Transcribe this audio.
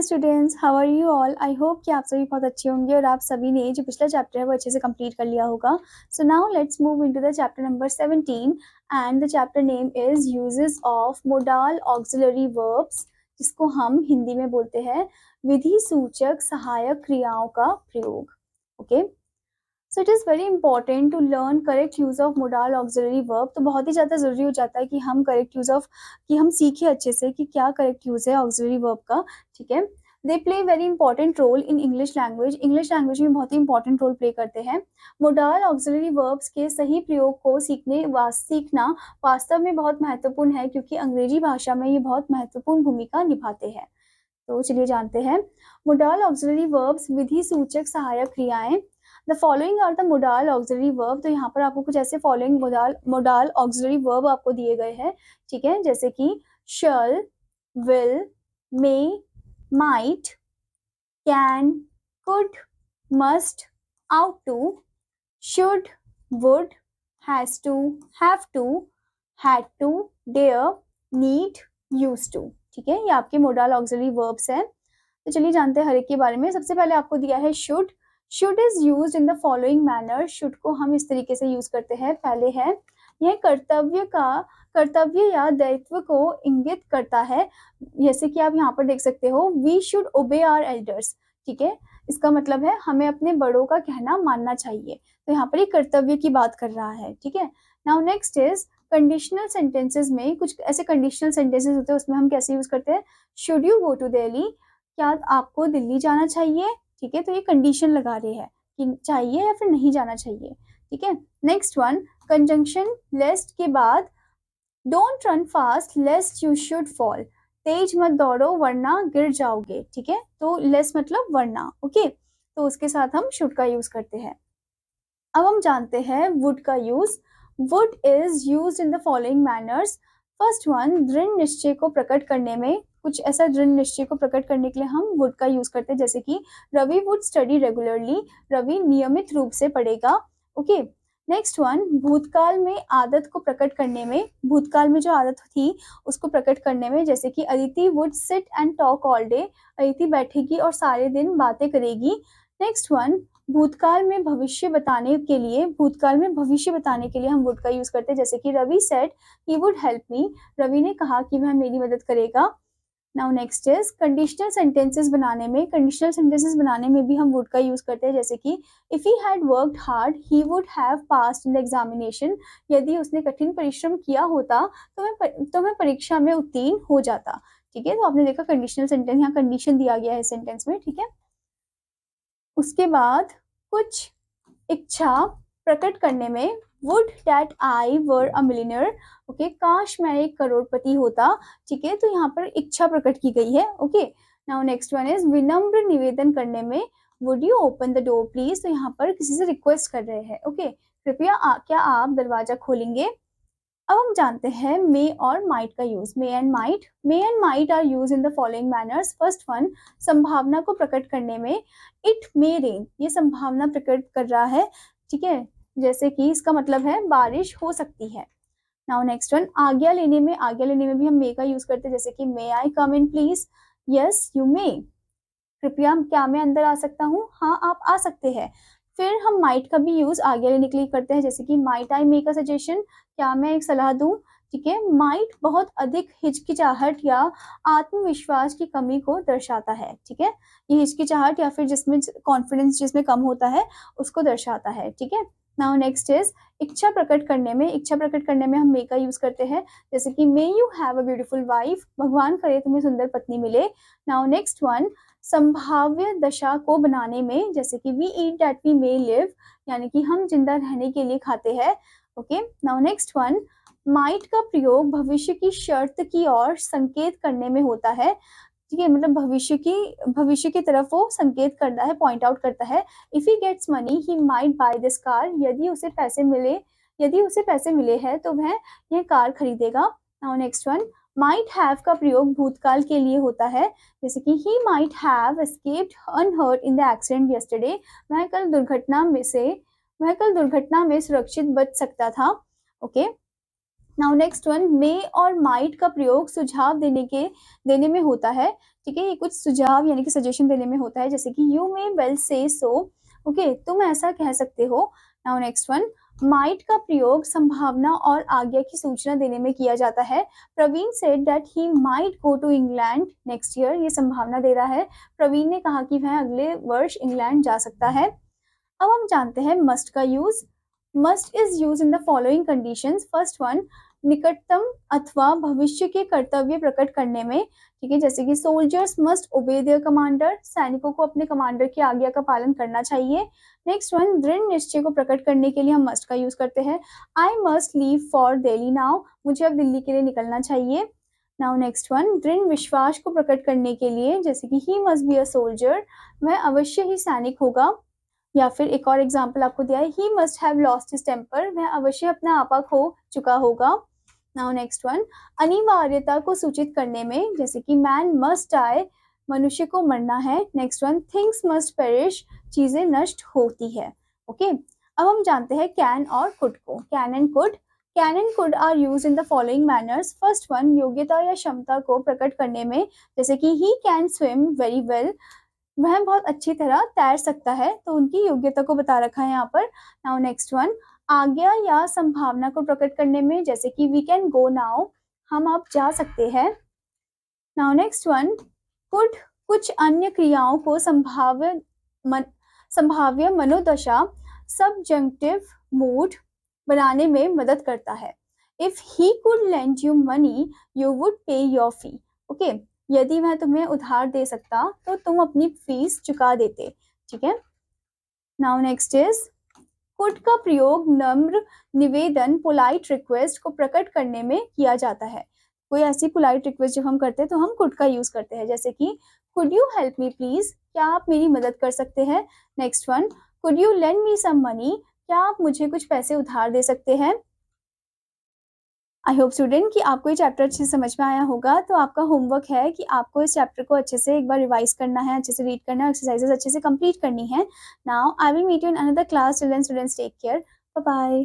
Students, how are you all. I hope कि आप सभी बहुत अच्छे होंगे और आप सभी ने जो पिछला चैप्टर है वो अच्छे से कंप्लीट कर लिया होगा। So now let's move into the chapter number 17 and the chapter name is uses of modal auxiliary verbs, जिसको हम हिंदी में बोलते हैं विधि सूचक सहायक क्रियाओं का प्रयोग। Okay, so it is very important to learn correct use of modal auxiliary verb. तो बहुत ही ज़्यादा ज़रूरी हो जाता है कि हम करेक्ट यूज़ ऑफ कि हम सीखें अच्छे से कि क्या करेक्ट यूज़ है ऑक्सिलरी वर्ब का। ठीक है, they play very important role in English language. English language में बहुत ही इंपॉर्टेंट रोल प्ले करते हैं। मोडाल ऑक्सिलरी वर्ब्स के सही प्रयोग को सीखना वास्तव में बहुत महत्वपूर्ण है, क्योंकि अंग्रेजी भाषा में ये बहुत महत्वपूर्ण भूमिका निभाते हैं। तो चलिए जानते हैं मोडाल ऑक्सिलरी वर्ब्स, विधि सूचक सहायक क्रियाएं। The following are the modal auxiliary verb. तो यहाँ पर आपको कुछ ऐसे फॉलोइंग मोडाल ऑक्सिलरी वर्ब आपको दिए गए हैं। ठीक है, जैसे कि shall, will, may, might, can, could, must, ought to, should, would, has to, have to, had to, dare, need, used to. ठीक है, ये आपके मोडाल ऑक्सिलरी वर्ब्स हैं। तो चलिए जानते हैं हर एक के बारे में। सबसे पहले आपको दिया है should. Should is used in the following manner. Should को हम इस तरीके से यूज करते हैं। पहले है यह कर्तव्य या दायित्व को इंगित करता है। जैसे कि आप यहाँ पर देख सकते हो, we should obey our elders. ठीक है, इसका मतलब है हमें अपने बड़ों का कहना मानना चाहिए। तो यहाँ पर ये कर्तव्य की बात कर रहा है। ठीक है, now next is conditional sentences में कुछ ऐसे कंडीशनल सेंटेंसेस होते हैं, उसमें हम कैसे यूज करते हैं। Should you go to Delhi, क्या आपको दिल्ली जाना चाहिए। ठीक है, तो ये कंडीशन लगा रहे हैं कि चाहिए या फिर नहीं जाना चाहिए। ठीक है, नेक्स्ट वन कंजंक्शन लेस्ट के बाद don't run fast lest you should fall. तेज मत दौड़ो वरना गिर जाओगे। ठीक है, तो लेस मतलब वरना। ओके, तो उसके साथ हम शुड का यूज करते हैं। अब हम जानते हैं वुड का use. Would is use in the following manners. First one, दृढ़ निश्चय को प्रकट करने में, कुछ ऐसा दृढ़ निश्चय को प्रकट करने के लिए हम वुड का यूज करते हैं। जैसे कि Ravi would study regularly, Ravi नियमित रूप से पढ़ेगा। ओके, नेक्स्ट वन, भूतकाल में आदत को प्रकट करने में, भूतकाल में जो आदत थी उसको प्रकट करने में, जैसे कि Aditi would sit and talk all day, Aditi बैठेगी और सारे दिन बातें करेगी। नेक्स्ट वन, भूतकाल में भविष्य बताने के लिए, भूतकाल में भविष्य बताने के लिए हम वुड का यूज करते हैं। जैसे कि Ravi said he would help me, Ravi ने कहा कि वह मेरी मदद करेगा। Now next is conditional sentences बनाने में, कंडीशनल सेंटेंसेस बनाने में भी हम वुड का यूज करते हैं। जैसे कि if he had worked hard he would have passed in the examination, यदि उसने कठिन परिश्रम किया होता तो मैं परीक्षा में उत्तीर्ण हो जाता। ठीक है, तो आपने देखा कंडीशनल सेंटेंस, यहाँ कंडीशन दिया गया है सेंटेंस में। ठीक है, उसके बाद कुछ इच्छा प्रकट करने में, would that I were a millionaire. Okay, काश मैं एक करोड़पति होता। ठीक है, तो यहाँ पर इच्छा प्रकट की गई है। Okay, now next one is विनम्र निवेदन करने में, would you open the door please. तो यहाँ पर किसी से रिक्वेस्ट कर रहे हैं। ओके, कृपया क्या आप दरवाजा खोलेंगे। अब हम जानते हैं मे और माइट का use. May and might are use in the following manners. First one, संभावना को प्रकट करने में, इट मे रेन, ये संभावना प्रकट कर रहा है। ठीक है, जैसे कि इसका मतलब है बारिश हो सकती है। नाउ नेक्स्ट वन, आज्ञा लेने में, आज्ञा लेने में भी हम मे का यूज करते हैं। जैसे कि may I come in please, yes you may, कृपया क्या मैं अंदर आ सकता हूँ, हाँ आप आ सकते हैं। फिर हम माइट का भी यूज आगे लेने के लिए करते हैं। जैसे कि might I make a suggestion, क्या मैं एक सलाह दूं। ठीक है, माइट बहुत अधिक हिचकिचाहट या आत्मविश्वास की कमी को दर्शाता है। ठीक है, ये हिचकिचाहट या फिर जिसमें कॉन्फिडेंस जिसमें कम होता है उसको दर्शाता है। ठीक है, नाउ नेक्स्ट इज इच्छा प्रकट करने में, इच्छा प्रकट करने में हम मे का यूज करते हैं। जैसे कि may you have a beautiful wife, भगवान करे तुम्हें सुंदर पत्नी मिले। नाउ नेक्स्ट वन, संभाव्य दशा को बनाने में, जैसे कि we eat that we may live, यानी कि हम जिंदा रहने के लिए खाते हैं। Okay, now next one, might का प्रयोग भविष्य की शर्त की ओर संकेत करने में होता है। ठीक है, मतलब भविष्य की तरफ वो संकेत करता है, पॉइंट आउट करता है। If he gets money he might buy this car, यदि उसे पैसे मिले हैं तो वह यह कार खरीदेगा। Now next one, might have का प्रयोग भूतकाल के लिए होता है। जैसे कि he might have escaped unhurt in the accident yesterday, वह कल दुर्घटना में सुरक्षित बच सकता था। ओके, नाउ नेक्स्ट वन, मे और माइट का प्रयोग सुझाव देने में होता है, ठीक है, ये कुछ सुझाव यानी कि सजेशन देने में होता है, जैसे कि यू मे वेल से सो, ओके, तुम ऐसा कह सकते हो। नाउ नेक्स्ट वन, माइट का प्रयोग संभावना और आज्ञा की सूचना देने में किया जाता है। Praveen said that he might go to England next year, ये संभावना दे रहा है, प्रवीण ने कहा कि वह अगले वर्ष इंग्लैंड जा सकता है। अब हम जानते हैं मस्ट का use. Must is use in the following conditions. First one, निकटतम अथवा भविष्य के कर्तव्य प्रकट करने में, ठीक है, जैसे कि सोल्जर्स मस्ट ओबे देयर कमांडर, सैनिकों को अपने कमांडर की आज्ञा का पालन करना चाहिए। नेक्स्ट वन, दृढ़ निश्चय को प्रकट करने के लिए हम मस्ट का यूज करते हैं। I must leave for Delhi now, मुझे अब दिल्ली के लिए निकलना चाहिए। नाउ नेक्स्ट वन, दृढ़ विश्वास को प्रकट करने के लिए, जैसे कि he must be a soldier, वह अवश्य ही सैनिक होगा। या फिर एक और एग्जाम्पल आपको दिया है, he must have lost his temper, वह अवश्य अपना आपा खो चुका होगा। नाउ नेक्स्ट वन, अनिवार्यता को सूचित करने में, जैसे कि मैन मस्ट डाई, मनुष्य को मरना है। Next one, things must perish, चीजें नष्ट होती है। ओके, अब हम जानते हैं कैन और कुड को। Can and could, can and could are use in the following manners. First one, योग्यता या क्षमता को प्रकट करने में, जैसे कि he can swim very well, वह बहुत अच्छी तरह तैर सकता है, तो उनकी योग्यता को बता रखा है यहाँ पर। नाउ नेक्स्ट वन, आज्ञा या संभावना को प्रकट करने में, जैसे कि वी कैन गो नाउ, हम अब जा सकते हैं। नाउ नेक्स्ट वन, कुड कुछ अन्य क्रियाओं को संभाव्य मनोदशा, सबजंक्टिव मूड बनाने में मदद करता है। If he could lend you money you would पे योर फी, ओके, यदि वह तुम्हें उधार दे सकता तो तुम अपनी फीस चुका देते, ठीक है। नाउ नेक्स्ट इज, कुड का प्रयोग नम्र निवेदन, पोलाइट रिक्वेस्ट को प्रकट करने में किया जाता है। कोई ऐसी पोलाइट रिक्वेस्ट जब हम करते हैं तो हम कुड का यूज करते हैं, जैसे कि could you help me please, क्या आप मेरी मदद कर सकते हैं। Next one, could you lend me some money, क्या आप मुझे कुछ पैसे उधार दे सकते हैं। आई होप स्टूडेंट कि आपको ये चैप्टर अच्छे से समझ में आया होगा। तो आपका होमवर्क है कि आपको इस चैप्टर को अच्छे से एक बार रिवाइज करना है, अच्छे से रीड करना है, एक्सरसाइजेस अच्छे से कंप्लीट करनी है। Now I will meet you in another class. Till then students take care, bye bye.